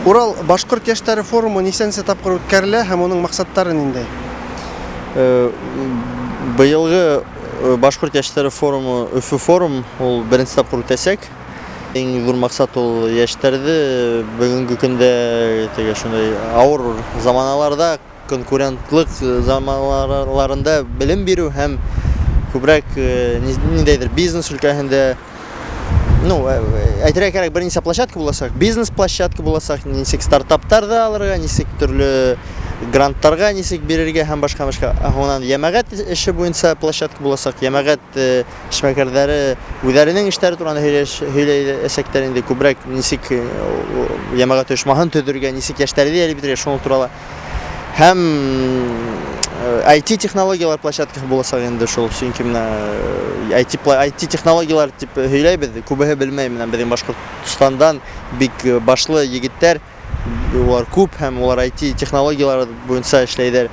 Урал башкорт яшьтәре форумы нисәнче тапкыр үткәрелә һәм аның максаттары нинди? Быелгы башкорт яшьтәре форумы Өфө форум ул беренче тапкыр үтәчәк. Иң зур максат ул яшьтәрне бүгенге көндә шундай авыр заманаларда, конкурентлык заманаларында белем бирү һәм күбрәк ниндидер бизнес өлкәсендә әйтергә кирәк, берничә площадка буласак, бизнес площадка буласак, ничек стартаптарда алырга, ничек төрле гранттарга ничек бирергә һәм башка. Аннан ямагат эше буенча площадка буласак, ямагат эшмәкәрләре үзләренең эшләре турында һөйләсәктәр инде күбрәк ничек ямагат оешмасын төзергә, ничек яшьтәрне әлбиттә шуның турында. Һәм IT технологиялар площадкасы буласак инде шул, чөнки IT технологиялар дип һөйләйбез, күбеһе белмәй. Менә безнең Башкортстандан бик башлы егетләр, улар күп һәм улар IT технологиялар буенча эшләйләр.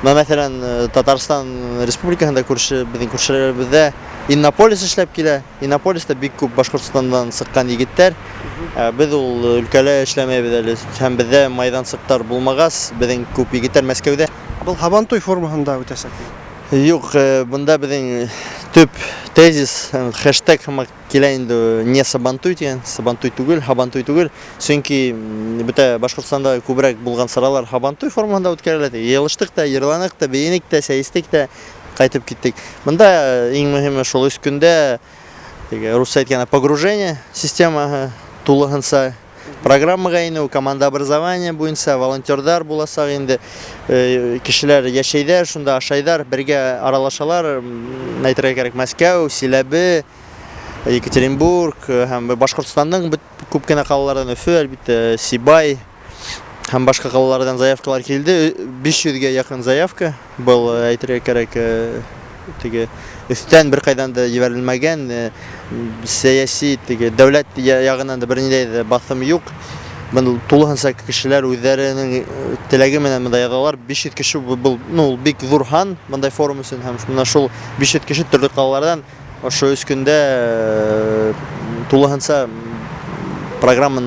Мәсәлән, Татарстан Республикасында безнең күршеләребездә Иннополис эшләп килә. Иннополиста бик күп Башкортстандан сыккан егетләр. Без ул өлкәлә эшләмәйбез әле. Һәм бездә майдансыктар булмагас, безнең күп егетләр Мәскәүдә. Был Һабантуй формасында үтәчәк. Юк, бunda безнең төп тезис, хэштег килә инде не Сабантуй дигән, Сабантуй түгел, Һабантуй түгел. Чөнки бөтә Башкортстанда күбрәк булган саралар Һабантуй формасында үткәрелә. Елыштык та, йырланык та, бейник та, сәйстек та, кайтып киттек. Монда иң мөһиме шул үз көндә русча әйткәндә погружение системаһы тулыгынса программага инү, команда образования буенча волонтерлар буласак инде, кешеләр яшәйдәр, шунда ашайдар, бергә аралашалар. Әйтергә кирәк, Мәскәү, Силәбе, Екатеринбург һәм Башкортстанның күп кенә калалардан Өфө, әлбиттә, Сибай һәм башка калалардан заявкалар килде. 500-гә якын заявка. Был әйтергә кирәк, өстән бер кайдан да җибәрелмәгән, сәяси дәүләт ягыннан да бернидә басым юк. Бу тулыгынча кешеләр үзләренең теләге менән монда язалар. 500 кеше бу бик зур хан мондай форум өчен һәм менә шул 500 кеше төрле калалардан ошо үз көндә тулыгынча программа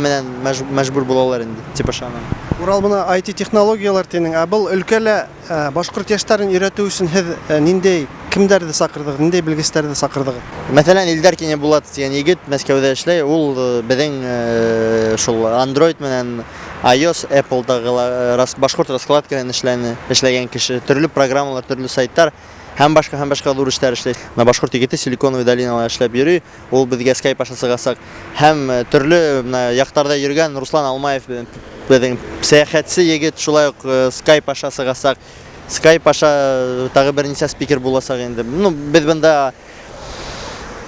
менән мәҗбүр булалар инде, типа шуны. Урал бuna IT технологиялар тенең, был өлкәлә башкорт яшьтәрен өйрәтү өчен һез ниндәй кемдәрне сакырдыгыз, ниндәй белгечләрне сакырдыгыз? Мәсәлән, Илдар Булат дигән егет Мәскәүдә эшләй, ул безнең шул Android менән iOS, Apple'дагы башкорт раскладкасын эшләгән кеше, төрле программалар, төрле сайттар һәм башка зур эшләр эшләй. На башкорт егете Силиконовый долинада эшләп йөри, ул безгә Skype аша сыгасак, һәм төрле яктарда йөргән Руслан Алмаев безнең сәяхәтче егет, шулай ук Skype аша сыгасак, Skype аша тагы берничә спикер буласак инде. Без монда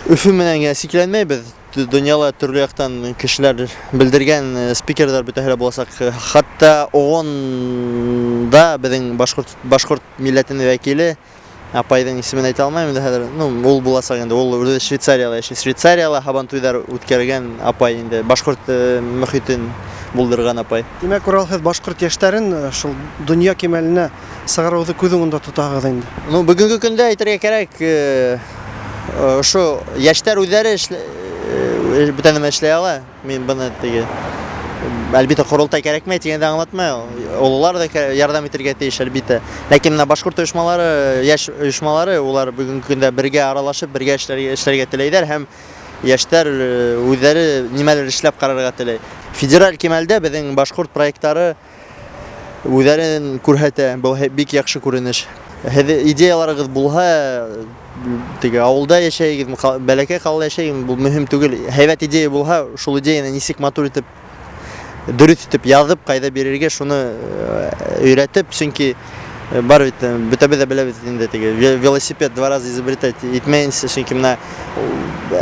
Өфө менән генә сикләнмәйбез. Дөньяла төрле яктан кешеләр белдергән спикерлар бөтәһе буласак, хәтта ООН-да безнең башкорт милләтенең вәкиле апайдың исемен әйтә алмыйм инде хәзер. Ул буласак инде, ул Швейцарияда яши. Швейцарияда Һабантуйдар үткәргән апай инде, башкорт мөхитен булдырган апай. Димәк, Урал һез башкорт яшьтәрен шул дөнья кимәленә сыгаруды күз уңында тотагыз инде. Бүгенге көндә әйтергә кирәк, ошо яшьтәр үзләре бүтәнне эшләй ала. Мин буны әлбиттә корылтай кирәкмәй дигәндә аңлатмай. Олылар да ярдәм итәргә тиеш әлбиттә. Ләкин менә башкорт оешмалары, яшь оешмалары, улар бүгенге көндә бергә аралашып, бергә эшләргә теләйдәр һәм яшьтәр үзләре нимәләр эшләп карарга теләй. Федераль кимәлдә безнең башкорт проектлары үзләрен күрһәтә. Бу бик яхшы күренеш. Идеяларыгыз булса, авылда яшәйгез, бәләкәй калада яшәйгез, бу мөһим түгел. Һәйбәт идея булса, шул идеяны ничек матур итеп, дөрес итеп язып, кайда бирергә, шуны өйрәтеп, чөнки бар бит, бөтәбез дә беләбез инде, велосипед 2 раза изобретать итмәйенс, чөнки менә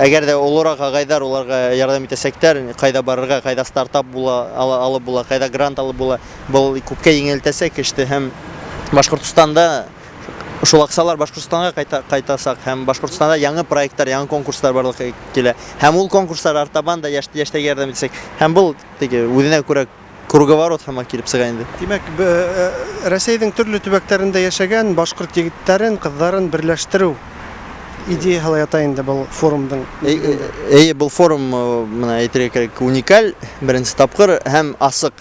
әгәр дә олорак агайдар уларга ярдәм итәсәктәр, кайда барырга, кайда стартап алып була, кайда грант алып була, бу күпкә еңелтәсәк эште һәм Башкортстанда шул аксалар Башкортстанга кайтасак һәм Башкортстанда яңа проектлар, яңа конкурслар барлыкка килә. Һәм ул конкурслар артабан да яшьтәгә ярдәм итсәк, һәм бу үзенә күрә круговорот һәм килеп сыга инде. Димәк, Россиянең төрле төбәкләрендә яшәгән башкорт егетләрен, кызларын берләштерү идеяһы ята инде был форумдың. Бұл форум мына әйтергә кирәк уникаль, беренче тапкыр һәм асык.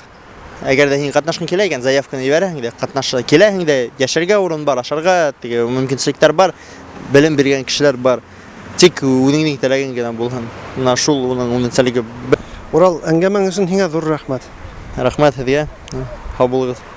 Әгәр дә һин катнашкың килә икән, заявканы җибәрәһең дә, катнаша киләһең дә, яшәргә урын бар, ашарга, теге мөмкинлекләр бар, белем биргән кешеләр бар. Тик үзеңнең теләгең генә булһын. Менә шул уның үнсәлеге. Урал, әңгәмәң өчен һиңә зур рәхмәт. Рәхмәт һеҙгә. Һау булыгыз.